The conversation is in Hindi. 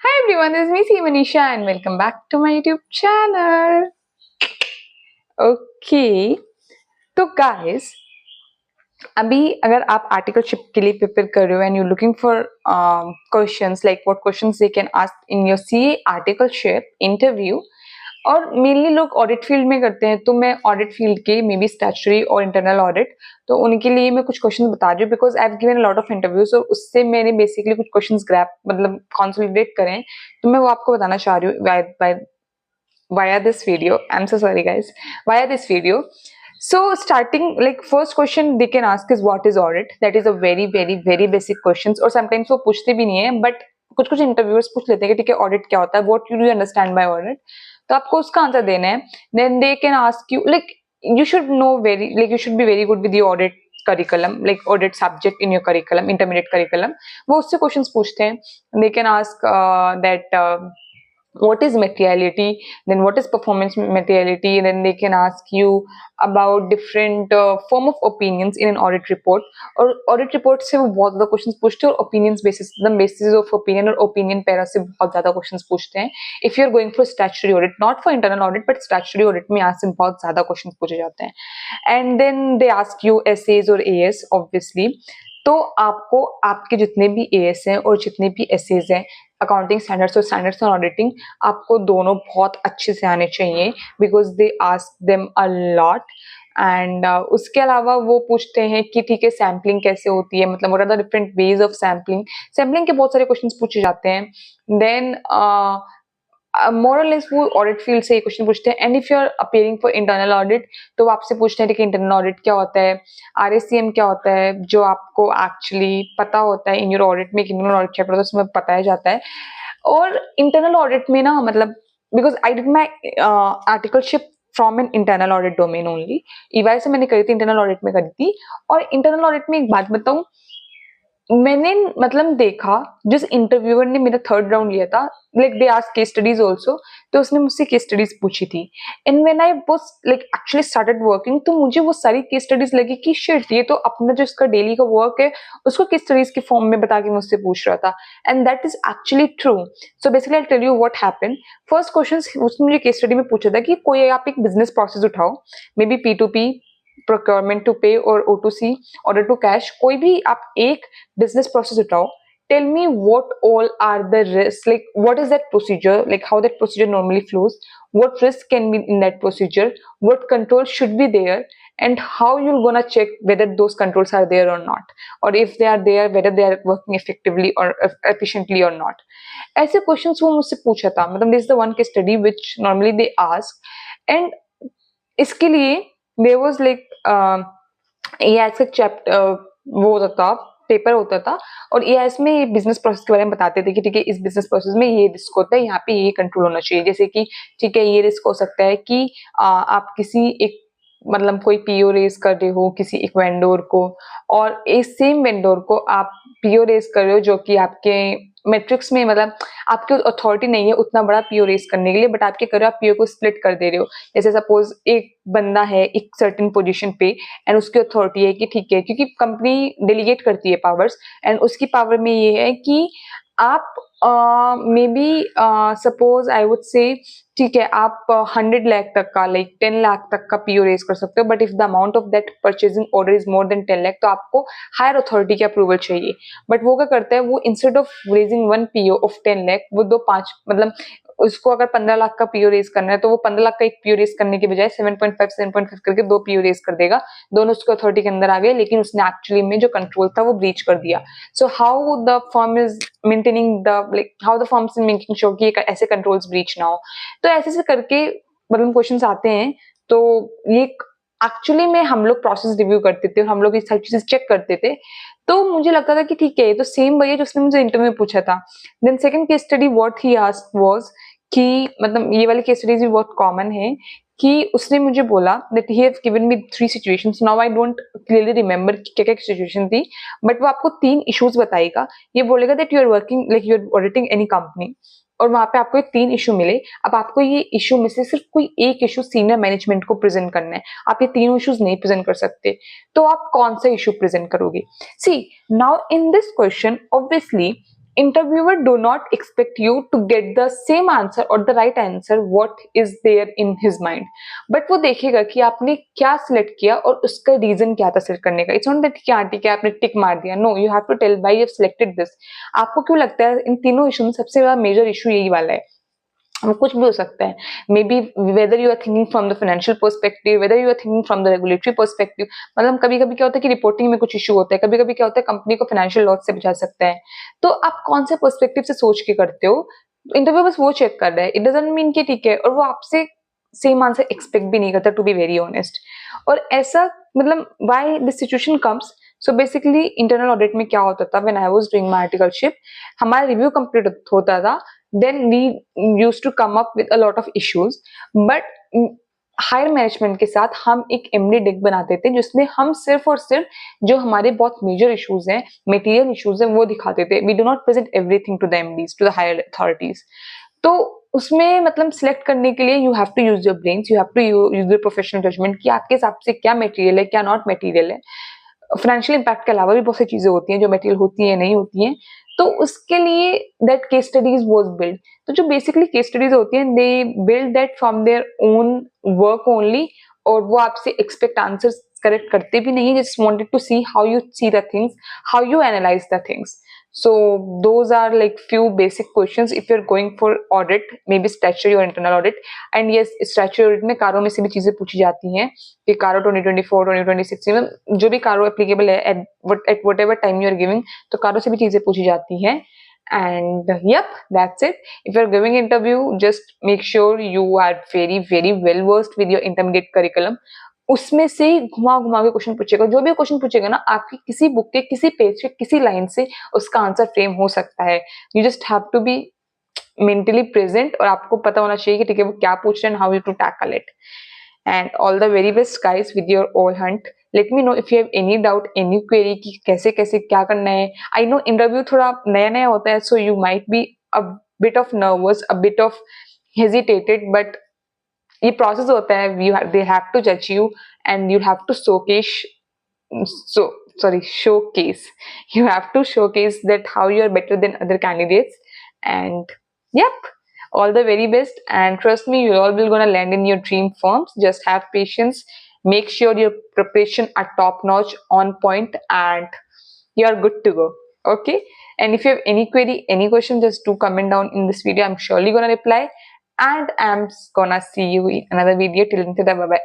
Hi everyone, this is me, C. Manisha, and welcome back to my YouTube channel. Okay, तो guys, अभी अगर आप आर्टिकलशिप के लिए प्रिपेयर कर रहे हो and you looking for questions like what questions they can ask in your CA articleship interview, और मेनली लोग ऑडिट फील्ड में करते हैं, तो मैं ऑडिट फील्ड के मे बी स्टैट्यूटरी और इंटरनल ऑडिट, तो उनके लिए मैं कुछ क्वेश्चन बता रही हूँ because I have given lot of interviews और उससे मैंने बेसिकली कुछ क्वेश्चंस ग्रैप मतलब कंसोलिडेट करें, तो मैं वो आपको बताना चाह रही हूँ via this video. I'm so sorry guys, via this video. So starting like first question they can ask is what is audit. That is a very basic questions, और sometimes वो पूछते भी नहीं है but कुछ कुछ इंटरव्यूअर्स पूछ लेते हैं कि ठीक है ऑडिट क्या होता है, what do you understand by audit, तो आपको उसका आंसर देना है. Then they can ask you like you should know very like you should be very good with the audit curriculum, like audit subject in your curriculum, intermediate curriculum. वो उससे questions पूछते हैं. They can ask that what is materiality, then what is performance materiality, then they can ask you about different form of opinions in an audit report, और audit report से वो बहुत ज़्यादा questions पूछते हैं और opinions basis the basis of opinion और opinion para से बहुत ज़्यादा questions पूछते हैं. If you are going for statutory audit, not for internal audit but statutory audit में यहाँ से बहुत ज़्यादा questions पूछे जाते हैं. And then they ask you essays और AS obviously. तो आपको आपके जितने भी AS हैं और जितने भी essays हैं, अकाउंटिंग स्टैंडर्ड्स और स्टैंडर्ड्स ऑन ऑडिटिंग, आपको दोनों बहुत अच्छे से आने चाहिए because they ask them a lot. And उसके अलावा वो पूछते हैं कि ठीक है सैम्पलिंग कैसे होती है, मतलब what are the different ways of sampling. Sampling के बहुत सारे क्वेश्चंस पूछे जाते हैं. देन मोरलेस वो ऑडिट फील्ड से ये क्वेश्चन पूछते हैं. And if you are appearing for internal audit तो वो आपसे पूछते हैं कि इंटरनल ऑडिट क्या होता है, आरएससीएम क्या होता है, जो आपको एक्चुअली पता होता है इन योर ऑडिट में, इंटरनल ऑडिट चैप्टर उसमें बताया जाता है. और इंटरनल ऑडिट में ना मतलब because I did my articleship from an internal audit domain only, EY से मैंने करी थी, इंटरनल ऑडिट में करी थी. और इंटरनल ऑडिट में एक बात बताऊं, मैंने मतलब देखा जिस इंटरव्यूअर ने मेरा थर्ड राउंड लिया था, like they asked case studies also, तो उसने मुझसे केस स्टडीज पूछी थी. And when I was like actually started working, तो मुझे वो सारी केस स्टडीज लगी कि शिट ये तो अपना जो इसका डेली का वर्क है उसको केस स्टडीज के फॉर्म में बता के मुझसे पूछ रहा था. And that is actually true. So basically I tell you what happened. First question उसने मुझे केस स्टडी में पूछा था कि कोई आप एक बिजनेस प्रोसेस उठाओ, may be P2P, procurement to पे और O2C, ऑर्डर टू कैश, कोई भी आप एक बिजनेस प्रोसेस उठाओ. Tell me what all are the risks, like what is that procedure, like how that procedure normally flows, what risk can be in that procedure, what controls should be there, and how you're gonna check whether those controls are there or not, or if they are there whether they are working effectively or efficiently or not. ऐसे क्वेश्चंस वो मुझसे पूछा था. मतलब this is the one case study which normally they ask. And इसके लिए there was like EIS का चैप्टर वो होता था, पेपर होता था, और EIS में ये बिजनेस प्रोसेस के बारे में बताते थे कि ठीक है इस बिजनेस प्रोसेस में ये रिस्क होता है, यहाँ पे ये कंट्रोल होना चाहिए. जैसे कि ठीक है ये रिस्क हो सकता है कि आप किसी एक मतलब कोई पीओ रेज कर रहे हो किसी एक वेंडोर को, और इस सेम वेंडोर को आप पीओ रेज कर रहे हो जो कि आपके मैट्रिक्स में मतलब आपकी अथॉरिटी नहीं है उतना बड़ा पीओ रेज करने के लिए, बट आपके कर रहे हो आप पीओ को स्प्लिट कर दे रहे हो. जैसे सपोज एक बंदा है एक सर्टेन पोजीशन पे एंड उसकी अथॉरिटी है कि ठीक है, क्योंकि कंपनी डेलीगेट करती है पावर्स, एंड उसकी पावर में ये है कि आप may be suppose I would say ठीक है आप 100 लाख तक का लाइक 10 लाख तक का पीओ रेज कर सकते हो, but if the amount of that purchasing order is more than 10 lakh तो आपको हायर अथॉरिटी की अप्रूवल चाहिए. बट वो क्या करता है, वो instead of raising one PO of 10 lakh वो दो पांच मतलब उसको अगर 15 लाख का पीओ रेज करना है तो वो 15 लाख का एक पीओ रेज करने के बजाय 7.5 करके दो पीओ रेज कर देगा. दोनों उसको अथॉरिटी के अंदर आ गए, लेकिन उसने एक्चुअली में जो कंट्रोल था वो ब्रीच कर दिया. So how the firm is maintaining the like how the firm is making sure कि ऐसे कंट्रोल्स ब्रीच ना हो. तो ऐसे करके मतलब क्वेश्चंस आते हैं. तो ये एक्चुअली में हम लोग प्रोसेस रिव्यू करते थे, हम लोग ये सारी चीजें चेक करते थे, तो मुझे लगता था कि ठीक है ये तो सेम वही है जो उसने मुझे इंटरव्यू में पूछा था. Then second case study what he asked was कि मतलब ये वाली केस स्टडीज भी बहुत कॉमन है कि उसने मुझे बोला that he have given me 3 situations. Now I don't clearly remember क्या क्या सिचुएशन थी, बट वो आपको 3 इश्यूज बताएगा. ये बोलेगा that you are working like you are auditing any company, और वहां पे आपको 3 इशू मिले. अब आपको ये इशू में से सिर्फ कोई एक इशू सीनियर मैनेजमेंट को प्रेजेंट करना है, आप ये तीनों इश्यूज नहीं प्रेजेंट कर सकते. तो आप कौन सा इशू प्रेजेंट करोगे? See now in this question obviously interviewer do not expect you to get the same answer or the right answer what is there in his mind, but वो देखेगा कि आपने क्या सिलेक्ट किया और उसका रीजन क्या था सिलेक्ट करने का. इट्स नॉट दैट कि हाँ ठीक है आपने टिक मार दिया. No, you have to tell why you have selected this. आपको क्यों लगता है इन तीनों इशू में सबसे बड़ा मेजर इशू यही वाला है. वो कुछ भी हो सकता है. Maybe whether you are thinking from the financial perspective, whether you are thinking from the regulatory perspective. मतलब कभी कभी क्या होता है कि रिपोर्टिंग में कुछ इशू होता है, कभी कभी क्या होता है कंपनी को फाइनेंशियल लॉस से बचा सकता है. तो आप कौन से पर्सपेक्टिव से सोच के करते हो. इंटरव्यू बस वो चेक कर रहा है. इट डजंट मीन कि ठीक है, और वो आपसे सेम आंसर एक्सपेक्ट भी नहीं करता, टू बी वेरी ऑनेस्ट. और ऐसा मतलब why this situation comes. So basically internal audit में क्या होता था, when I was doing my articleship, हमारा रिव्यू कंप्लीट होता था. then we used to come up with a lot of issues, but higher management के साथ हम एक एमडी डेक बनाते थे जिसमें हम सिर्फ और सिर्फ जो हमारे बहुत मेजर इश्यूज हैं, मटेरियल इश्यूज हैं, वो दिखाते थे. We do not present everything to the MDs, to the higher authorities. तो उसमें मतलब सिलेक्ट करने के लिए you have to use your brains, you have to use your professional judgement कि आपके हिसाब से क्या मटेरियल है, क्या नॉट मटेरियल है. फाइनेंशियल इम्पैक्ट के अलावा भी बहुत सी चीजें होती हैं जो मटेरियल होती है नहीं होती हैं. तो उसके लिए that case studies was build. तो जो बेसिकली केस स्टडीज होती हैं they build that from their own work only, और वो आपसे एक्सपेक्ट आंसर्स करेक्ट करते भी नहीं है. Just wanted to see how you see the things, how you analyse the things. So those are like few basic questions if you're going for audit, maybe statutory or internal audit. And yes, statutory audit में कारों में से भी चीजें पूछी जाती हैं कि कारो 2024 2026 में जो भी कारो एप्लीकेबल है at whatever time you are giving, तो कारों से भी चीजें पूछी जाती हैं. And yep, that's it. If you're giving interview, just make sure you are very well versed with your intermediate curriculum. उसमें से घुमा घुमा के क्वेश्चन पूछेगा. जो भी क्वेश्चन पूछेगा ना, आपकी किसी बुक के किसी पेज के किसी लाइन से उसका आंसर फ्रेम हो सकता है. You just have to be mentally present और आपको पता होना चाहिए कि ठीक है वो क्या पूछ रहे हैं, how you to tackle it. And all the very best guys with your all hunt. Let me know if you have any doubt, any query कि कैसे कैसे क्या करना है. आई नो इंटरव्यू थोड़ा नया नया होता है, so you might be a bit of nervous, a bit of hesitated, but ये प्रोसेस होता है. दे हैव टू जज you and you have to showcase, you have to showcase that how you are better than other candidates. And yep, all the very best, and trust me, you all will gonna land in your dream firms. Just have patience, make sure your preparation are top notch, on point, and you are good to go. Okay, and if you have any query, any question, just do comment down in this video. I'm surely gonna reply, and I'm gonna see you in another video. Till then, bye bye.